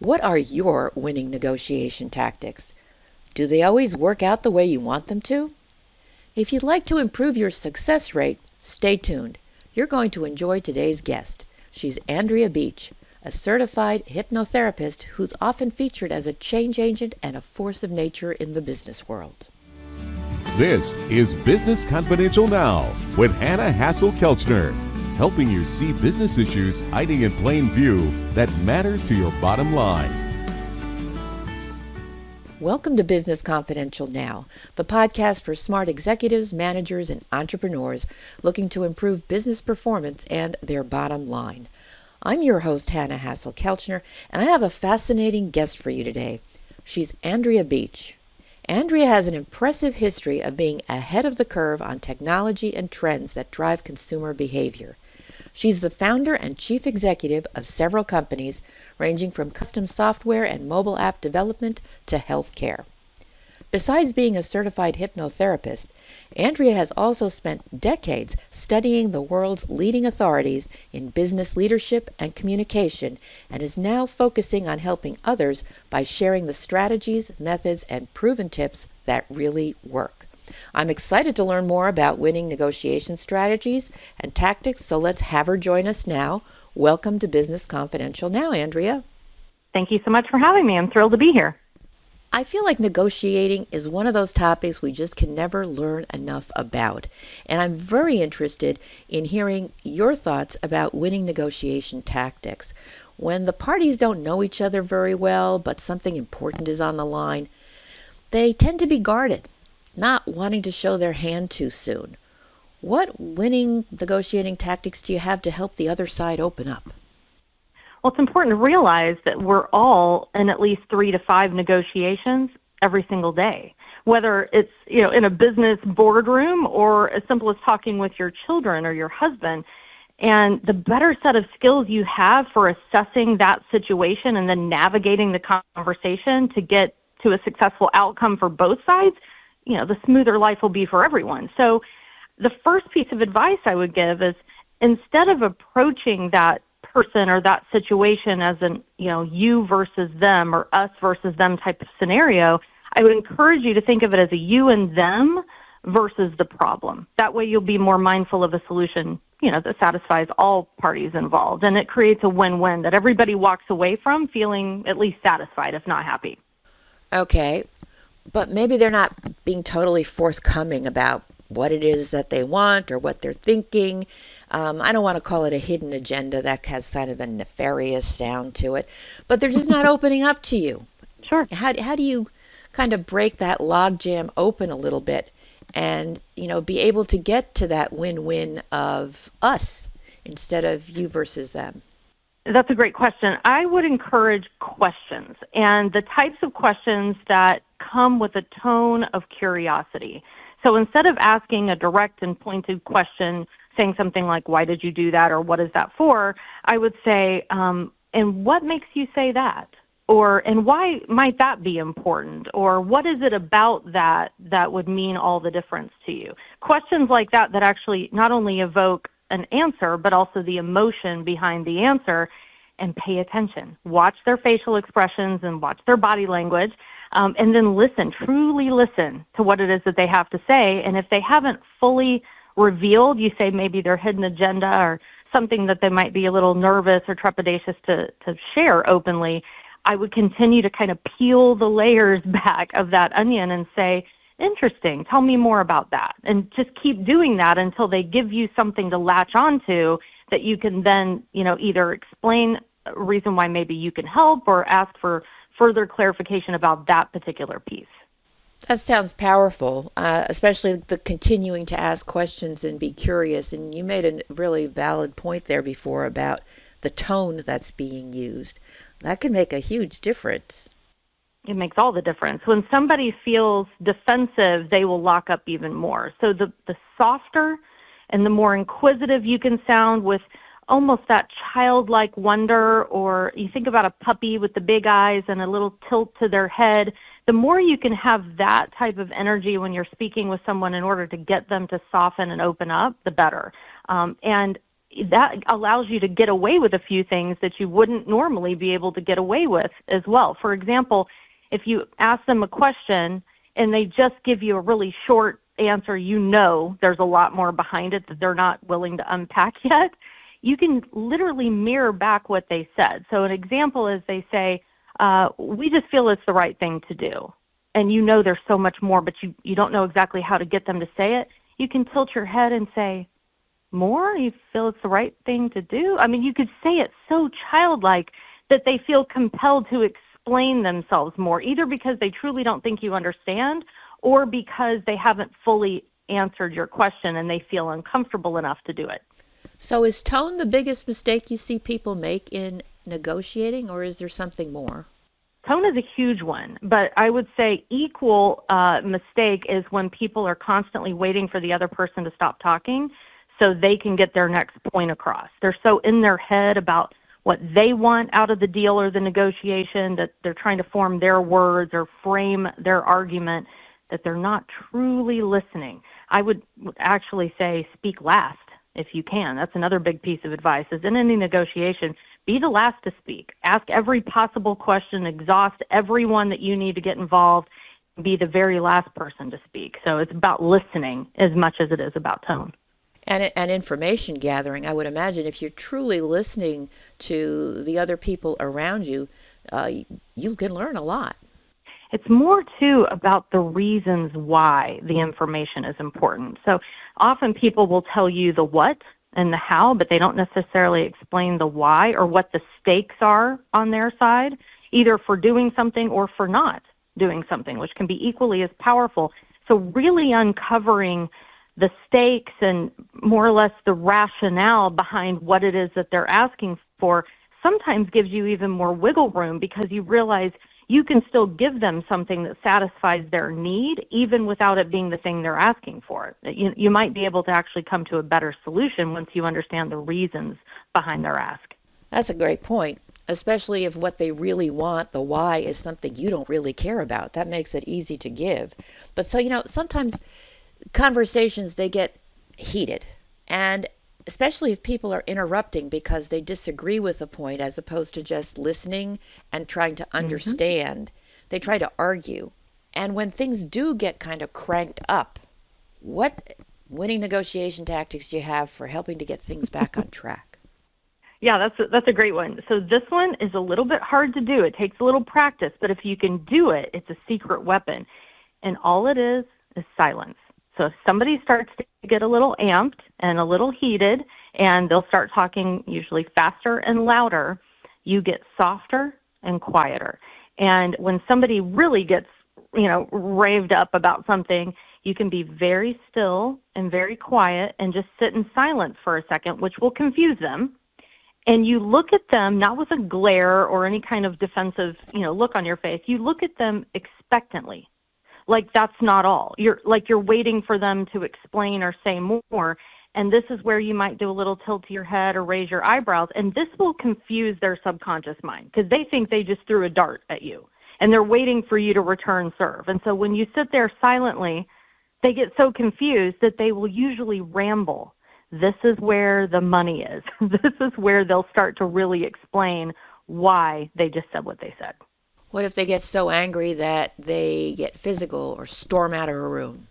What are your winning negotiation tactics? Do they always work out the way you want them to? If you'd like to improve your success rate, stay tuned. You're going to enjoy today's guest. She's Andrea Beach, a certified hypnotherapist who's often featured as a change agent and a force of nature in the business world. This is Business Confidential Now with Hannah Hasl-Kelchner, helping you see business issues hiding in plain view that matter to your bottom line. Welcome to Business Confidential Now, the podcast for smart executives, managers, and entrepreneurs looking to improve business performance and their bottom line. I'm your host, Hannah Hasl-Kelchner, and I have a fascinating guest for you today. She's Andrea Beach. Andrea has an impressive history of being ahead of the curve on technology and trends that drive consumer behavior. She's the founder and chief executive of several companies, ranging from custom software and mobile app development to healthcare. Besides being a certified hypnotherapist, Andrea has also spent decades studying the world's leading authorities in business leadership and communication, and is now focusing on helping others by sharing the strategies, methods, and proven tips that really work. I'm excited to learn more about winning negotiation strategies and tactics, so let's have her join us now. Welcome to Business Confidential Now, Andrea. Thank you so much for having me. I'm thrilled to be here. I feel like negotiating is one of those topics we just can never learn enough about. And I'm very interested in hearing your thoughts about winning negotiation tactics. When the parties don't know each other very well, but something important is on the line, they tend to be guarded, not wanting to show their hand too soon. What winning negotiating tactics do you have to help the other side open up? Well, it's important to realize that we're all in at least 3 to 5 negotiations every single day, whether it's in a business boardroom or as simple as talking with your children or your husband. And the better set of skills you have for assessing that situation and then navigating the conversation to get to a successful outcome for both sides, the smoother life will be for everyone. So the first piece of advice I would give is, instead of approaching that person or that situation as an you versus them or us versus them type of scenario, I would encourage you to think of it as a you and them versus the problem. That way you'll be more mindful of a solution that satisfies all parties involved, and it creates a win-win that everybody walks away from feeling at least satisfied, if not happy. Okay, but maybe they're not being totally forthcoming about what it is that they want or what they're thinking. I don't want to call it a hidden agenda. That has kind of a nefarious sound to it. But they're just not opening up to you. Sure. How do you kind of break that logjam open a little bit and, be able to get to that win-win of us instead of you versus them? That's a great question. I would encourage questions, and the types of questions that come with a tone of curiosity. So instead of asking a direct and pointed question, saying something like, why did you do that, or what is that for, I would say, and what makes you say that? Or, and why might that be important? Or what is it about that would mean all the difference to you? Questions like that actually not only evoke an answer, but also the emotion behind the answer, and pay attention. Watch their facial expressions and watch their body language, and then listen, truly listen to what it is that they have to say. And if they haven't fully revealed, you say maybe their hidden agenda or something that they might be a little nervous or trepidatious to share openly, I would continue to kind of peel the layers back of that onion and say, interesting, tell me more about that. And just keep doing that until they give you something to latch onto that you can then, either explain a reason why maybe you can help or ask for further clarification about that particular piece. That sounds powerful, especially the continuing to ask questions and be curious. And you made a really valid point there before about the tone that's being used. That can make a huge difference. It makes all the difference. When somebody feels defensive, they will lock up even more. So the softer and the more inquisitive you can sound with almost that childlike wonder, or you think about a puppy with the big eyes and a little tilt to their head, the more you can have that type of energy when you're speaking with someone in order to get them to soften and open up, the better. And that allows you to get away with a few things that you wouldn't normally be able to get away with as well. For example, if you ask them a question and they just give you a really short answer, there's a lot more behind it that they're not willing to unpack yet. You can literally mirror back what they said. So an example is they say, we just feel it's the right thing to do. And there's so much more, but you don't know exactly how to get them to say it. You can tilt your head and say, more? You feel it's the right thing to do? I mean, you could say it so childlike that they feel compelled to explain themselves more, either because they truly don't think you understand or because they haven't fully answered your question and they feel uncomfortable enough to do it. So is tone the biggest mistake you see people make in negotiating, or is there something more? Tone is a huge one, but I would say equal mistake is when people are constantly waiting for the other person to stop talking so they can get their next point across. They're so in their head about what they want out of the deal or the negotiation that they're trying to form their words or frame their argument that they're not truly listening. I would actually say speak last if you can. That's another big piece of advice is in any negotiation, be the last to speak. Ask every possible question, exhaust everyone that you need to get involved, be the very last person to speak. So it's about listening as much as it is about tone. And information gathering, I would imagine if you're truly listening to the other people around you, you can learn a lot. It's more, too, about the reasons why the information is important. So often people will tell you the what and the how, but they don't necessarily explain the why or what the stakes are on their side, either for doing something or for not doing something, which can be equally as powerful. So really uncovering the stakes and more or less the rationale behind what it is that they're asking for sometimes gives you even more wiggle room because you realize you can still give them something that satisfies their need even without it being the thing they're asking for. You might be able to actually come to a better solution once you understand the reasons behind their ask. That's a great point, especially if what they really want, the why, is something you don't really care about. That makes it easy to give. But so, sometimes conversations, they get heated, and especially if people are interrupting because they disagree with a point as opposed to just listening and trying to understand, they try to argue. And when things do get kind of cranked up, what winning negotiation tactics do you have for helping to get things back on track? Yeah, that's a great one. So this one is a little bit hard to do. It takes a little practice, but if you can do it, it's a secret weapon. And all it is silence. So if somebody starts to get a little amped and a little heated, and they'll start talking usually faster and louder, you get softer and quieter. And when somebody really gets, raved up about something, you can be very still and very quiet and just sit in silence for a second, which will confuse them. And you look at them, not with a glare or any kind of defensive, look on your face. You look at them expectantly. Like that's not all. You're waiting for them to explain or say more. And this is where you might do a little tilt to your head or raise your eyebrows. And this will confuse their subconscious mind because they think they just threw a dart at you. And they're waiting for you to return serve. And so when you sit there silently, they get so confused that they will usually ramble. This is where the money is. This is where they'll start to really explain why they just said what they said. What if they get so angry that they get physical or storm out of a room?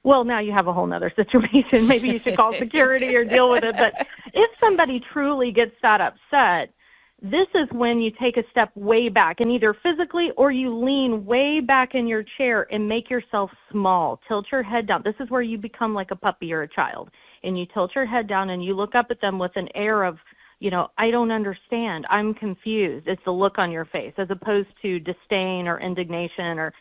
Well, now you have a whole nother situation. Maybe you should call security or deal with it. But if somebody truly gets that upset, this is when you take a step way back and either physically or you lean way back in your chair and make yourself small. Tilt your head down. This is where you become like a puppy or a child. And you tilt your head down and you look up at them with an air of, I don't understand. I'm confused. It's the look on your face as opposed to disdain or indignation or,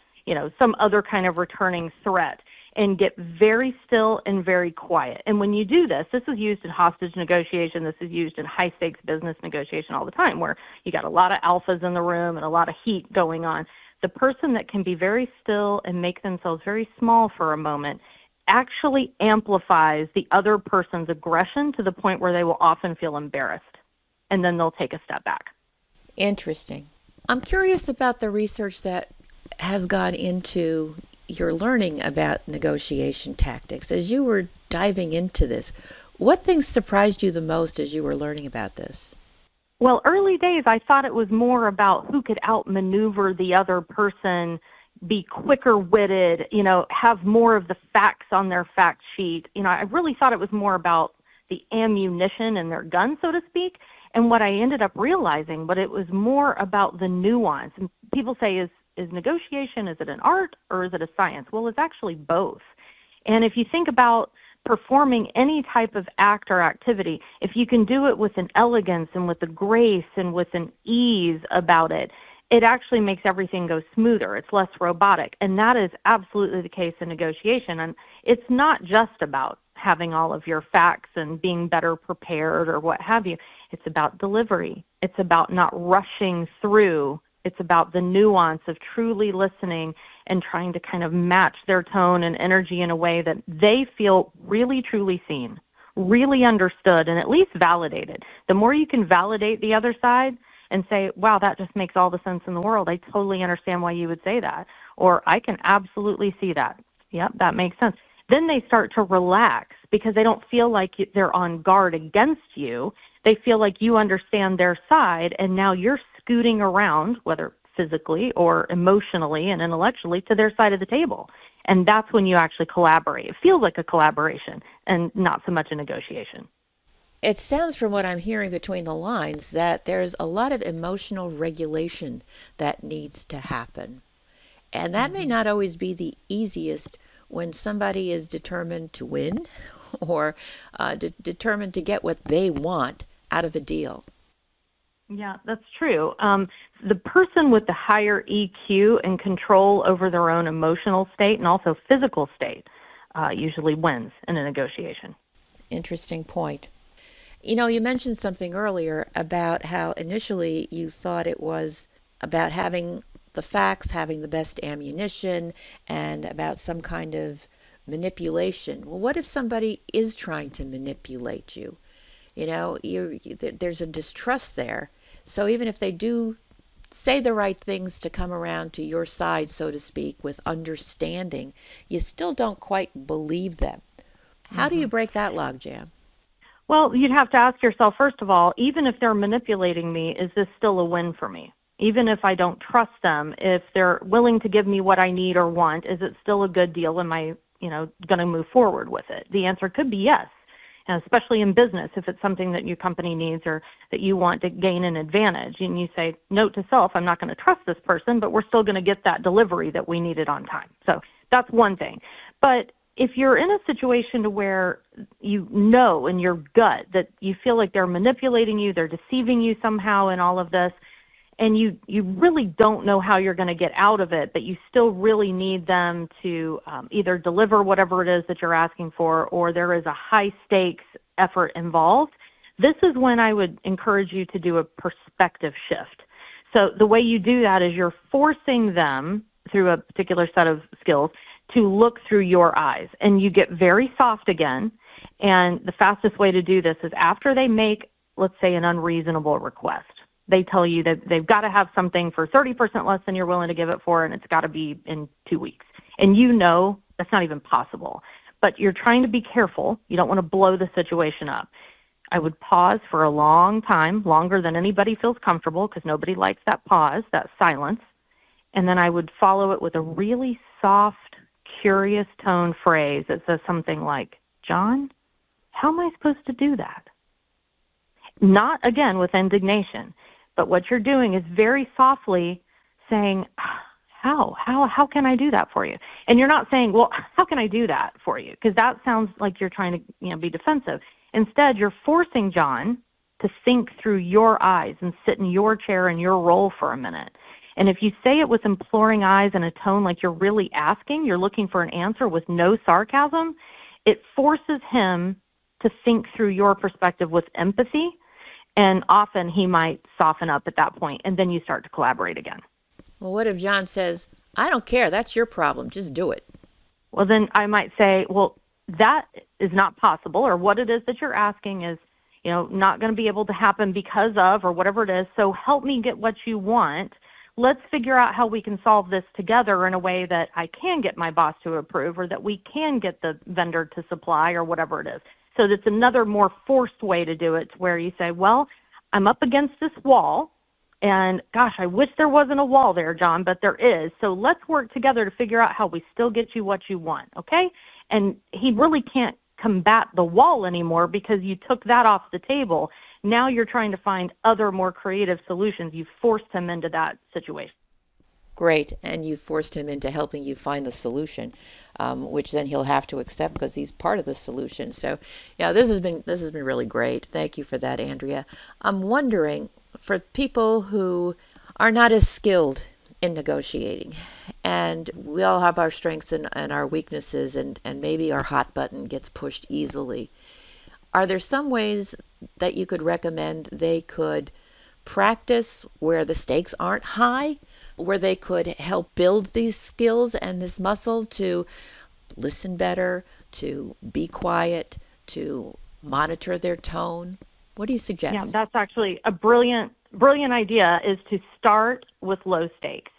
some other kind of returning threat. And get very still and very quiet. And when you do this is used in hostage negotiation. This is used in high-stakes business negotiation all the time where you got a lot of alphas in the room and a lot of heat going on. The person that can be very still and make themselves very small for a moment actually amplifies the other person's aggression to the point where they will often feel embarrassed. And then they'll take a step back. Interesting. I'm curious about the research that has gone into your learning about negotiation tactics. As you were diving into this, What things surprised you the most as you were learning about this? Well, early days, I thought it was more about who could outmaneuver the other person, be quicker witted, have more of the facts on their fact sheet. I really thought it was more about the ammunition in their gun, so to speak. And what I ended up realizing, but it was more about the nuance. And people say, is negotiation, is it an art or is it a science? Well, it's actually both. And if you think about performing any type of act or activity, if you can do it with an elegance and with a grace and with an ease about it, it actually makes everything go smoother. It's less robotic. And that is absolutely the case in negotiation. And it's not just about having all of your facts and being better prepared or what have you. It's about delivery. It's about not rushing through. It's about the nuance of truly listening and trying to kind of match their tone and energy in a way that they feel really, truly seen, really understood, and at least validated. The more you can validate the other side and say, wow, that just makes all the sense in the world. I totally understand why you would say that. Or I can absolutely see that. Yep, that makes sense. Then they start to relax because they don't feel like they're on guard against you. They feel like you understand their side, and now you're scooting around, whether physically or emotionally and intellectually, to their side of the table. And that's when you actually collaborate. It feels like a collaboration and not so much a negotiation. It sounds from what I'm hearing between the lines that there's a lot of emotional regulation that needs to happen. And that may not always be the easiest when somebody is determined to win or determined to get what they want out of a deal. Yeah, that's true. The person with the higher EQ and control over their own emotional state and also physical state usually wins in a negotiation. Interesting point. You mentioned something earlier about how initially you thought it was about having the facts, having the best ammunition, and about some kind of manipulation. Well, what if somebody is trying to manipulate you? There's a distrust there. So even if they do say the right things to come around to your side, so to speak, with understanding, you still don't quite believe them. How do you break that logjam? Well, you'd have to ask yourself, first of all, even if they're manipulating me, is this still a win for me? Even if I don't trust them, if they're willing to give me what I need or want, is it still a good deal? Am I, going to move forward with it? The answer could be yes. And especially in business, if it's something that your company needs or that you want to gain an advantage, and you say, note to self, I'm not going to trust this person, but we're still going to get that delivery that we needed on time. So that's one thing. But if you're in a situation to where you know in your gut that you feel like they're manipulating you, they're deceiving you somehow in all of this, and you really don't know how you're going to get out of it, but you still really need them to either deliver whatever it is that you're asking for, or there is a high-stakes effort involved, this is when I would encourage you to do a perspective shift. So the way you do that is you're forcing them, through a particular set of skills, to look through your eyes. And you get very soft again, and the fastest way to do this is after they make, let's say, an unreasonable request. They tell you that they've got to have something for 30% less than you're willing to give it for, and it's got to be in 2 weeks. And you know that's not even possible. But you're trying to be careful. You don't want to blow the situation up. I would pause for a long time, longer than anybody feels comfortable, because nobody likes that pause, that silence. And then I would follow it with a really soft, curious tone phrase that says something like, John, how am I supposed to do that? Not, again, with indignation. But what you're doing is very softly saying, how can I do that for you? And you're not saying, well, how can I do that for you? Because that sounds like you're trying to be defensive. Instead, you're forcing John to think through your eyes and sit in your chair in your role for a minute. And if you say it with imploring eyes and a tone like you're really asking, you're looking for an answer with no sarcasm, it forces him to think through your perspective with empathy. And often he might soften up at that point, and then you start to collaborate again. Well, what if John says, I don't care, that's your problem, just do it? Well, then I might say, well, that is not possible, or what it is that you're asking is, not going to be able to happen because of, or whatever it is, so help me get what you want. Let's figure out how we can solve this together in a way that I can get my boss to approve, or that we can get the vendor to supply, or whatever it is. So that's another more forced way to do it, where you say, well, I'm up against this wall, and gosh, I wish there wasn't a wall there, John, but there is. So let's work together to figure out how we still get you what you want, okay? And he really can't combat the wall anymore because you took that off the table. Now you're trying to find other more creative solutions. You forced him into that situation. Great, and you forced him into helping you find the solution, which then he'll have to accept because he's part of the solution. So, yeah, this has been really great. Thank you for that, Andrea. I'm wondering, for people who are not as skilled in negotiating, and we all have our strengths and our weaknesses, and maybe our hot button gets pushed easily, are there some ways that you could recommend they could practice where the stakes aren't high, where they could help build these skills and this muscle to listen better, to be quiet, to monitor their tone? What do you suggest? Yeah, that's actually a brilliant idea, is to start with low stakes.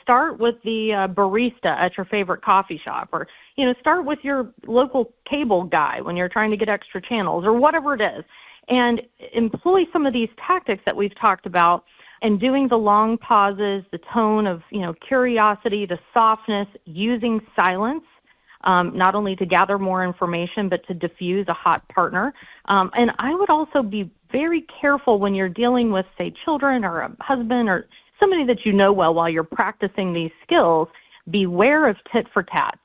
Start with the barista at your favorite coffee shop, or, start with your local cable guy when you're trying to get extra channels, or whatever it is, and employ some of these tactics that we've talked about, and doing the long pauses, the tone of, curiosity, the softness, using silence, not only to gather more information, but to diffuse a hot partner. And I would also be very careful when you're dealing with, say, children or a husband or somebody that you know well while you're practicing these skills. Beware of tit for tat.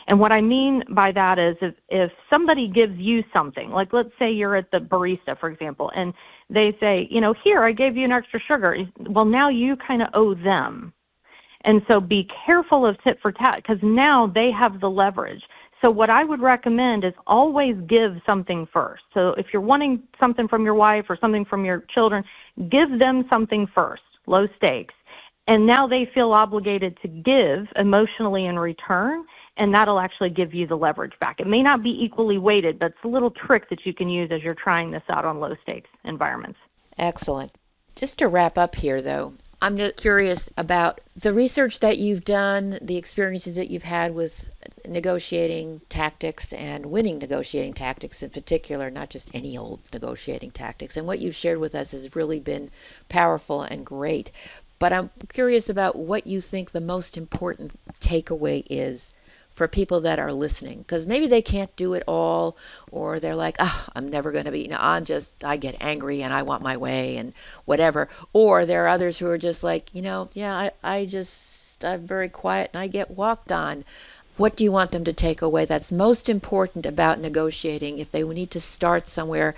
And what I mean by that is if somebody gives you something, like let's say you're at the barista, for example, and they say, here, I gave you an extra sugar. Well, now you kind of owe them. And so be careful of tit for tat, because now they have the leverage. So what I would recommend is always give something first. So if you're wanting something from your wife or something from your children, give them something first, low stakes. And now they feel obligated to give emotionally in return, and that'll actually give you the leverage back. It may not be equally weighted, but it's a little trick that you can use as you're trying this out on low stakes environments. Excellent. Just to wrap up here, though, I'm just curious about the research that you've done, the experiences that you've had with negotiating tactics and winning negotiating tactics in particular, not just any old negotiating tactics. And what you've shared with us has really been powerful and great. But I'm curious about what you think the most important takeaway is for people that are listening, because maybe they can't do it all, or they're like, I'm never going to be, I get angry and I want my way and whatever. Or there are others who are just like, I'm very quiet and I get walked on. What do you want them to take away that's most important about negotiating if they need to start somewhere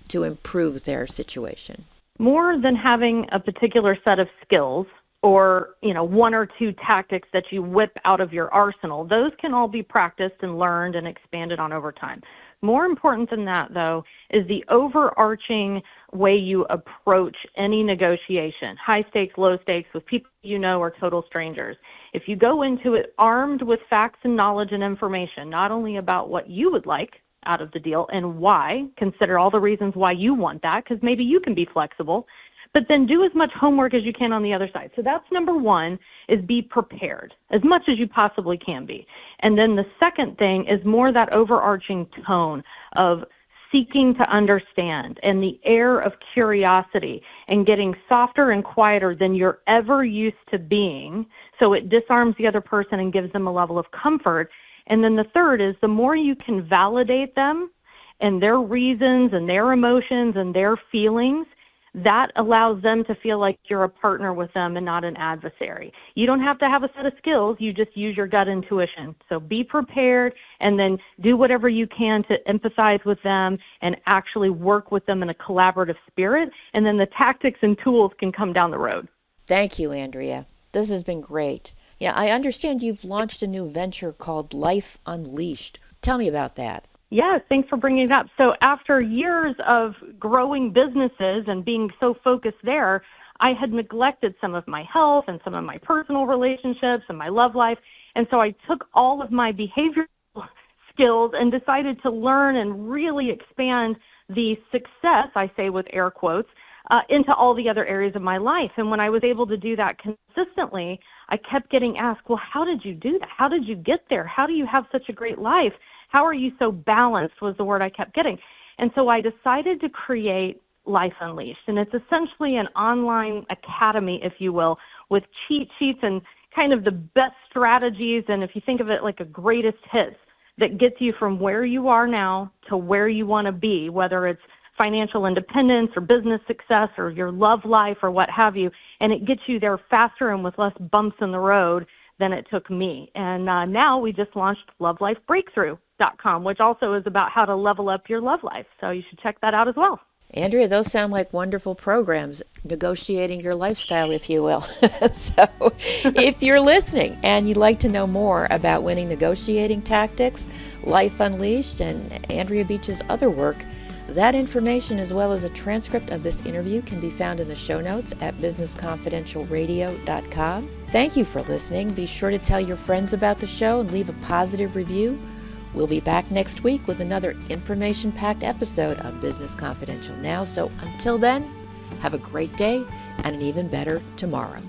to improve their situation? More than having a particular set of skills, or, one or two tactics that you whip out of your arsenal, those can all be practiced and learned and expanded on over time. More important than that, though, is the overarching way you approach any negotiation, high stakes, low stakes, with people or total strangers. If you go into it armed with facts and knowledge and information, not only about what you would like out of the deal and why, consider all the reasons why you want that, because maybe you can be flexible, but then do as much homework as you can on the other side. So that's number one, is be prepared as much as you possibly can be. And then the second thing is more that overarching tone of seeking to understand and the air of curiosity and getting softer and quieter than you're ever used to being, so it disarms the other person and gives them a level of comfort. And then the third is the more you can validate them and their reasons and their emotions and their feelings, that allows them to feel like you're a partner with them and not an adversary. You don't have to have a set of skills. You just use your gut intuition. So be prepared, and then do whatever you can to empathize with them and actually work with them in a collaborative spirit. And then the tactics and tools can come down the road. Thank you, Andrea. This has been great. Yeah, I understand you've launched a new venture called Life Unleashed. Tell me about that. Yes, thanks for bringing it up. So after years of growing businesses and being so focused there, I had neglected some of my health and some of my personal relationships and my love life. And so I took all of my behavioral skills and decided to learn and really expand the success, I say with air quotes, into all the other areas of my life. And when I was able to do that consistently, I kept getting asked, well, how did you do that? How did you get there? How do you have such a great life? How are you so balanced was the word I kept getting. And so I decided to create Life Unleashed. And it's essentially an online academy, if you will, with cheat sheets and kind of the best strategies. And if you think of it like a greatest hits that gets you from where you are now to where you want to be, whether it's financial independence or business success or your love life or what have you. And it gets you there faster and with less bumps in the road than it took me. And now we just launched lovelifebreakthrough.com, which also is about how to level up your love life. So you should check that out as well. Andrea, those sound like wonderful programs, negotiating your lifestyle, if you will. So if you're listening and you'd like to know more about winning negotiating tactics, Life Unleashed, and Andrea Beach's other work, that information as well as a transcript of this interview can be found in the show notes at businessconfidentialradio.com. Thank you for listening. Be sure to tell your friends about the show and leave a positive review. We'll be back next week with another information-packed episode of Business Confidential Now. So until then, have a great day and an even better tomorrow.